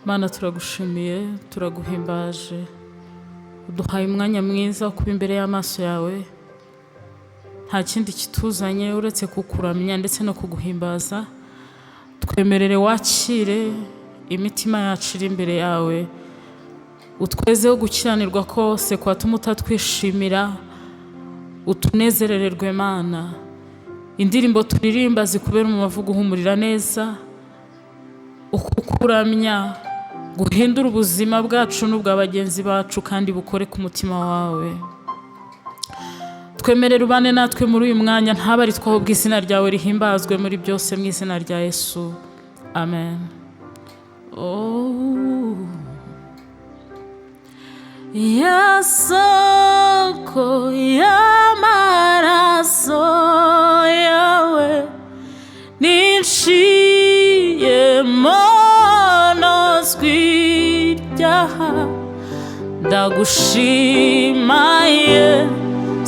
Mana turagushimiye turaguhimbaje uduhaye umwanya mwiza kuba imbere y'amaso yawe nta kindi kituzanye uretse kukuramya ndetse no kuguhimbaza twemerere wakire imitima yacu iri imbere yawe utwezeho gukiranirwa kose kwatuma utatwishimira utunezerererwe Mana indirimbo turirimba zikubera mu mavugo uhumurira neza ukukuramya guhindura ubuzima bwacu n'ubwa bagenzi bacu kandi bukore ku mutima wawe twemerere ubane natwe muri uyu mwanya ntabari twahubwa izina ryawe rihimbazwe muri byose mu izina rya Yesu amen. Ya soko y'amaraso yawe niciyemo nozwiryaha ndagushimaye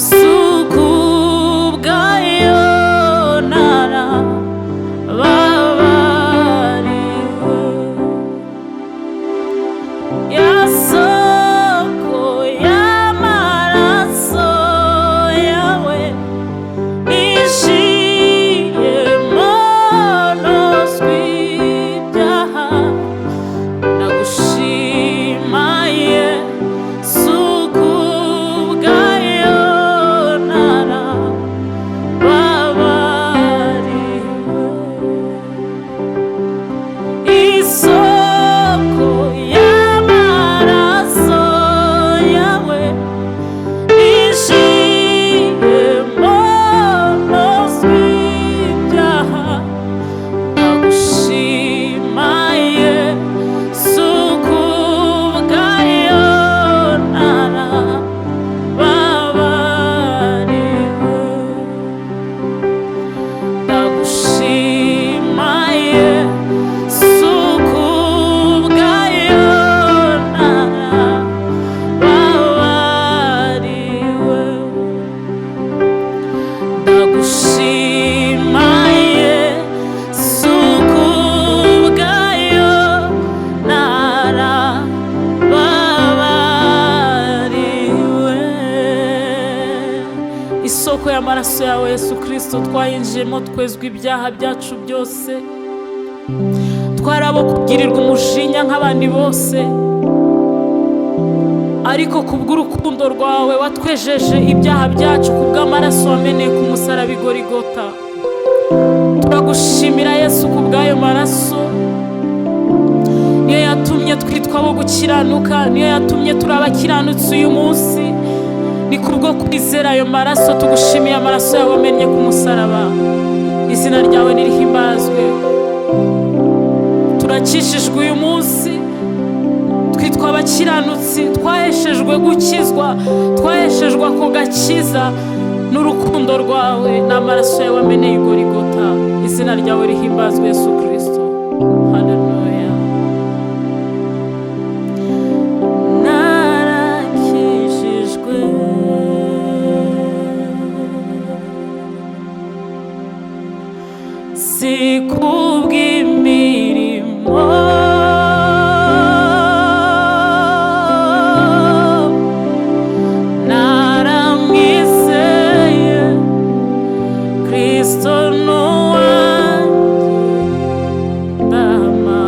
suku bwayo narababariwe ya soko y'amaraso yawe niciyemo nozwiryaha ndagushimaye suku bwayo narababariwe isoko y'amaraso yawe niciyemo nozwiryaha ndagushimaye suku bwayo narababariwe ndagushimaye suku bwayo narababariwe ndagushimaye suku bwayo narababariwe isoko y'amaraso yawe Yesu Kristo twayinjiyemo twezwa ibyaha byacu byose twarabo kugirirwa umujinya nk'abandi bose ariko kubw'urukundo rwawe watwejeje ibyaha byacu kubw'amaraso wameneye ku musaraba i Goligota turagushimira Yesu kubw'ayo maraso niyo yatumye twitwa abo gukiranuka niyo yatumye turi abakiranutsi uyu munsi ni kubwo kwizera ayo maraso tugushimiye amaraso yawe wamennye ku musaraba izina ryawe nirihimbazwe turakishijwe uyu munsi twitwa abakiranutsi twaheshejwe gukizwa twaheshejwe ako gakiza n'urukundo rwawe n'amaraso yawe wameneye i Goligota izina ryawe rihimbazwe Yesu Kristo haleluya narakijijwe si kubw'imirimo naramwizeye Kristo n'uwanjye ndama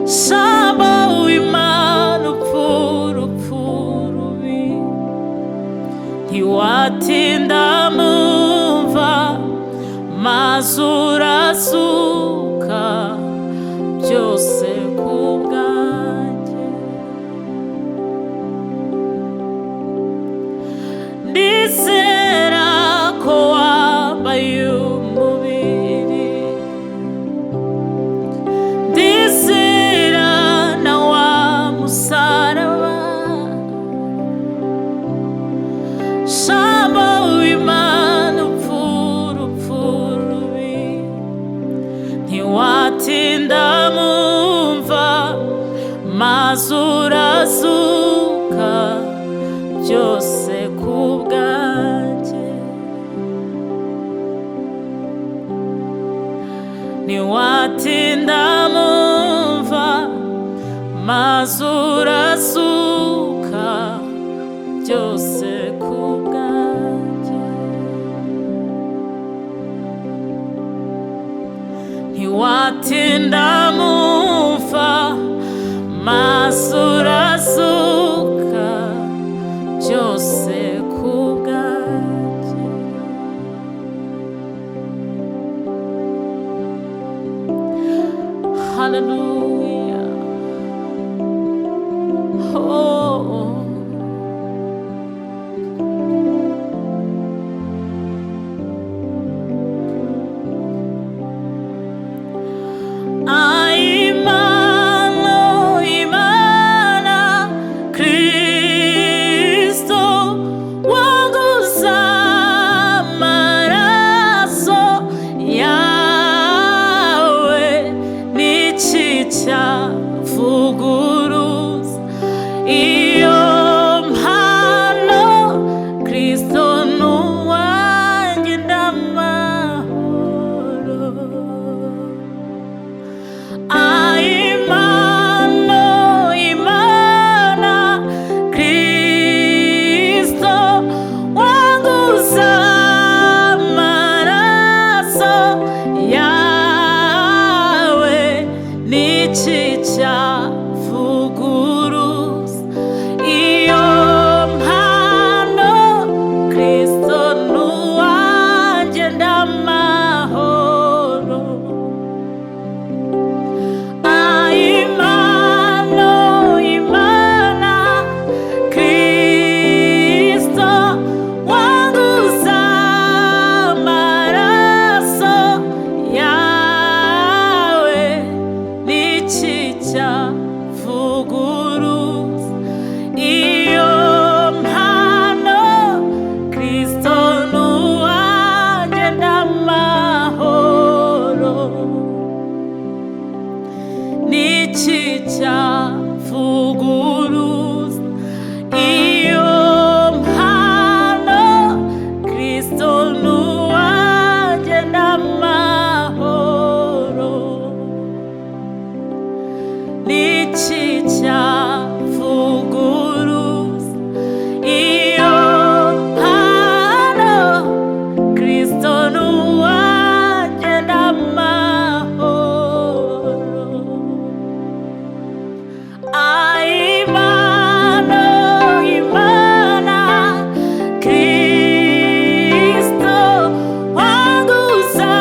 Shamba w'Imana upfurubi ntiwatinda mumva maze urasuka byose ku bwanjye. Ndizera ko wambaye umubiri, ndizera na wa musaraba. Shamba w'Imana upfurubi ntiwatinda mumva maze urasuka byose ku bwanjye. Ntiwatinda mumva maze urasuka byose ku bwanjye. Ntiwatinda mumva maze urasuka byose ku bwanjye. Hallelujah. Oh. Vuguruza iyo mpano, Kristo n'uwanjye ndamahoro. Impano Imana Kristo wanguza amaraso yawe n'iki cyavuguruza iyo mpano, Kristo n'uwanjye ndamahoro. Impano Imana Kristo wanguza amaraso yawe n'iki cyavuguruza iyo mpano, Kristo n'uwanjye ndamahoro. N'iki cyavuguruza iyo mpano, Kristo n'uwanjye ndamahoro. N'iki cyavuguruza iyo mpano, Kristo n'uwanjye ndamahoro. Impano Imana Kristo wanguza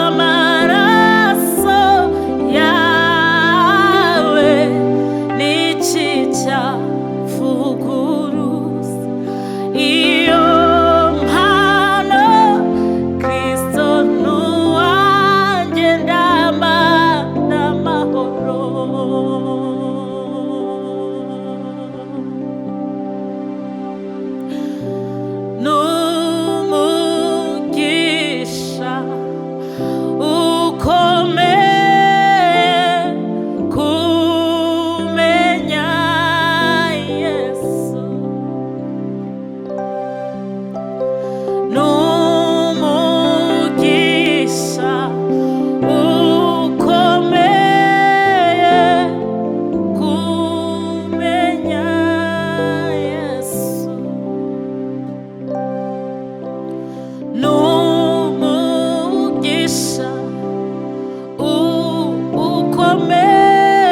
amaraso yawe n'iki cyavuguruza iyo mpano, Kristo n'uwanjye ndamahoro. N'umugisha ukomeye kumenya Yesu. N'umugisha ukomeye kumenya Yesu. N'umugisha ukomeye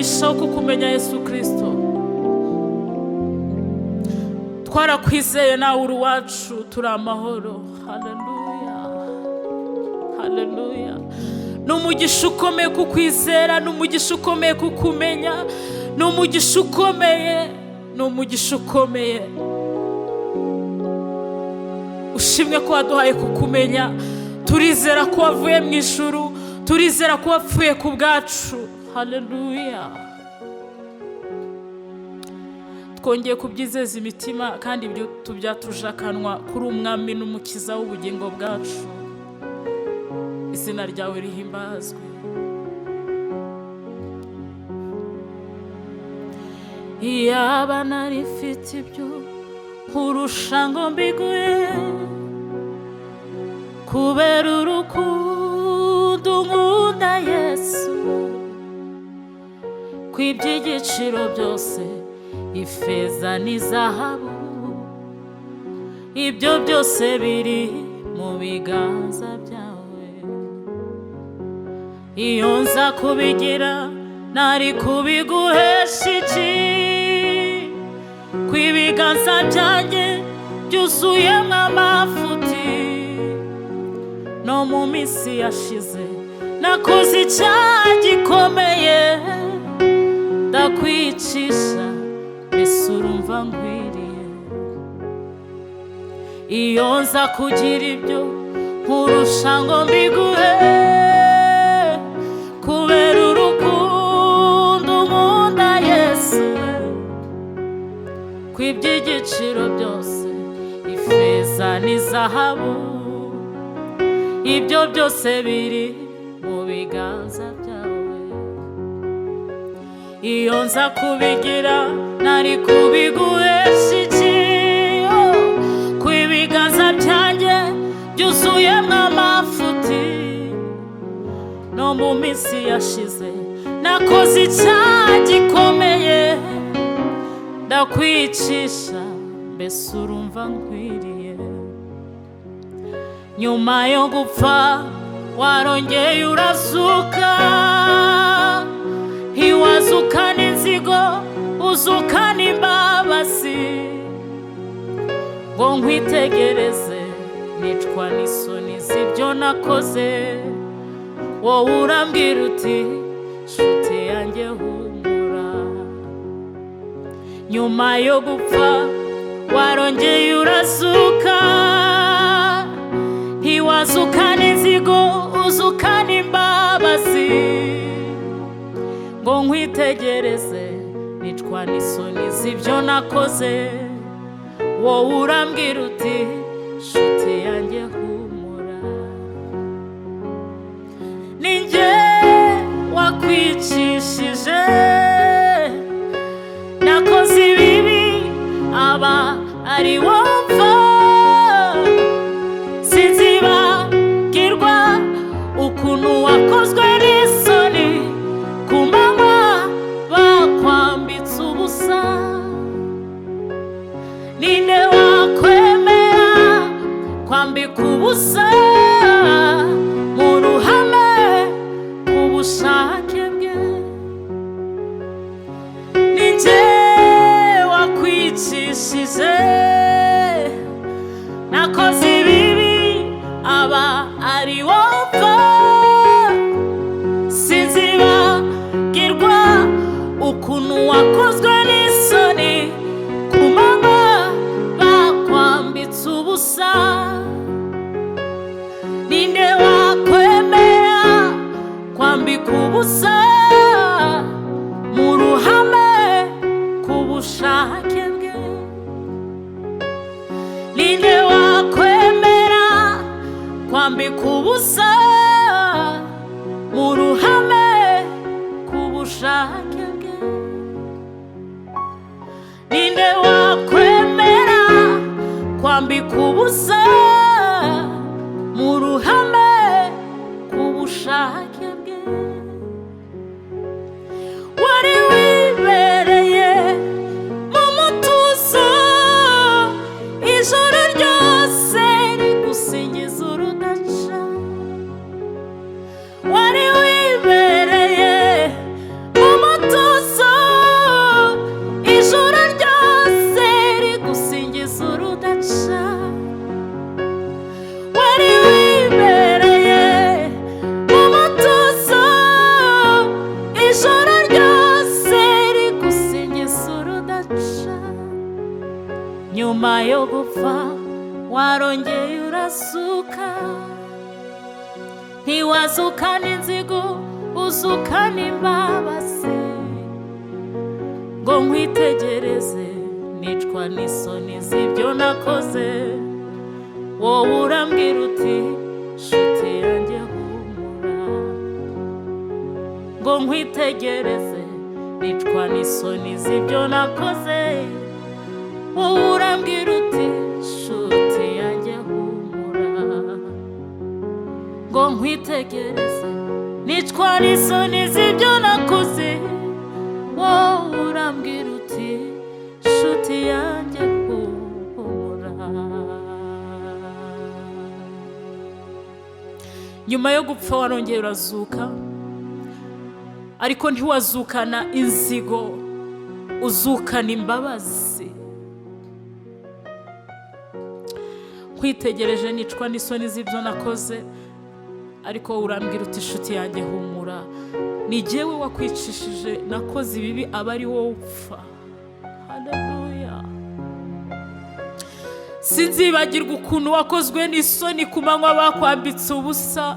umugisha wo kukumenya Yesu Kristo. Twarakwizeye nawe uri uwacu, turi amahoro. Haleluya, haleluya. N'umugisha ukomeye kukwizera, n'umugisha ukomeye kukumenya, n'umugisha ukomeye, n'umugisha ukomeye. Ushimwe ko waduhaye kukumenya. Turizera ko wavuye mu ijuru, turizera ko wapfuye ku bwacu. Haleluya. Twongeye kubyizeza imitima kandi ibyo tubyatuje akanwa kuri umwami n'umukiza w'ubugingo bwacu. Izina ryawe rihimbazwe. Iyaba narifite ibyo nkurusha ngo mbiguhe, kubera urukundo nkunda Yesu, kw'iby'igiciro byose, ifeza n'izahabu, ibyo byose biri mu biganza byawe. Iyo nza kubigira nari kubiguhesha iki? Kw'ibiganza byanjye byuzuyemo amafuti, no mu minsi yashize nakoze icyaha gikomeye, ndakwicisha mbese urumva nkwiriye. Iyo nza kugira ibyo nkurusha ngo mbiguhe, kubera urukundo nkunda Yesu, kw'iby'igiciro byose, ifeza n'izahabu, ibyo byose biri mu biganza byawe. Iyo nza kubigira nari kubiguhesha iki? Kw'ibiganza byanjye byuzuyemo amafuti, no mu minsi yashize nakoze icyaha gikomeye, ndakwicisha mbese urumva nkwiriye. Nyuma yo gupfa warongeye urazuka, ntiwazukana inzigo, uzukana imbabazi. Ngo nkwitegereze nicwa n'isoni z'ibyo nakoze, wowe urambwira uti nshuti yanjye humura. Nyuma yo gupfa warongeye urazuka, ntiwazukana inzigo, uzukana imbabazi. Ngo nkwitegereze nicwa n'isoni z'ibyo nakoze, wowe urambwira uti nshuti yanjye humura. Ninjye wakwicishije, nakoze ibibi aba ari wumva, sinzibagirwa ukuntu wakozwe n'isoni, ku manywa bakwambitse ubusa. Ninde wakwemera kwambika ubusa mu ruhame ku bushake bwe? Ninjye wakwicishije, nakoze ibibi aba ari wumva, sinzibagirwa ukuntu wakozwe n'isoni, ku manywa bakwambitse ubusa. Ninde wakwemera kwambika ubusa mu ruhame ku bushake bwe? Ninde wakwemera kwambika ubusa mu ruhame ku bushake bwe? Ninde wakwemera kwambika ubusa mu ruhame ku bushake bwe? Wari wibereye mu mutuzo, ijoro ryose rigusingiza urudaca. Wari wibereye mu mutuzo, nyuma yo gupfa warongeye urazuka, ntiwazukana inzigo uzukana imbabazi, ngo nkwitegereze nicwa n'isoni z'ibyo nakoze, wowe urambwira uti nshuti yanjye humura, ngo nkwitegereze nicwa n'isoni z'ibyo nakoze, wowe urambwira uti nshuti yanjye humura, ngo nkwitegereze nicwa n'isoni z'ibyo nakoze, wowe urambwira uti nshuti yanjye humura. Nyuma yo gupfa warongeye urazuka, ariko ntiwazukana inzigo uzukana imbabazi, nkwitegereje nicwa n'isoni z'ibyo nakoze, ariko urambwira uti nshuti yanjye humura, ni jyewe wakwicishije nakoze ibibi aba ari wowe upfa. Haleluya. Sinzibagirwa ukuntu wakozwe n'isoni ku manywa bakwambitse ubusa,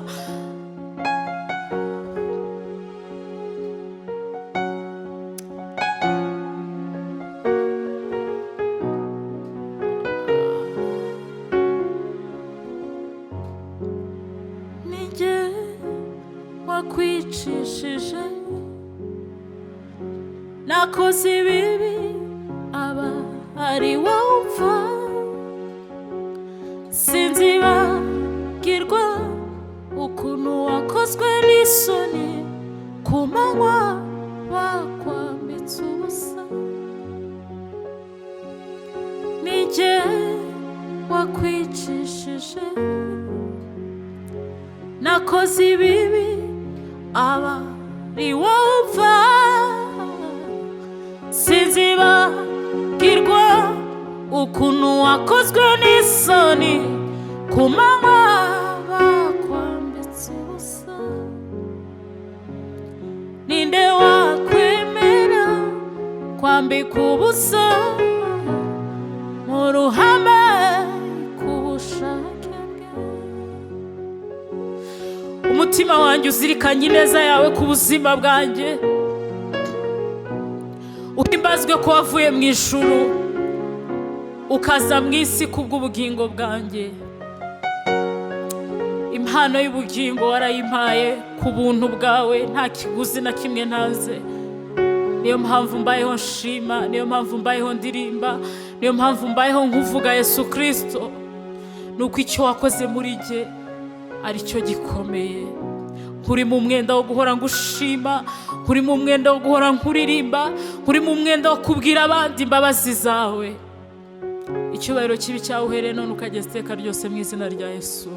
wakwicishije nakoze ibibi aba ari wowe upfa. Sinzibagirwa ukuntu wakozwe n'isoni ku manywa bakwambitse ubusa, ni jye wakwicishije nakoze ibibi aba ari wowe upfa. Sinzibagirwa ukuntu wakozwe n'isoni ku manywa bakwambitse ubusa, ninde wakwemera kwambika ubusa mu ruhame ku bushake bwe? Umutima wanjye uzirikanye ineza yawe ku buzima bwanjye, uhimbazwe ko wavuye mu ijuru ukaza mu isi kubw'ubugingo bwanjye. Impano y'ubugingo warayimpaye ku buntu bwawe, nta kiguzi na kimwe ntaze. Niyo mpamvu mbayeho nshima, niyo mpamvu mbayeho ndirimba, niyo mpamvu mbayeho nkuvuga Yesu Kristo, nuko icyo wakoze muri jye ari cyo gikomeye. Nkuri mu mwenda wo guhora ngushima, nkuri mu mwenda wo guhora nkuririmba, nkuri mu mwenda wo kubwira abandi imbabazi zawe. Icyubahiro kibi cyawe uhereye none ukageza iteka ryose mu izina rya Yesu.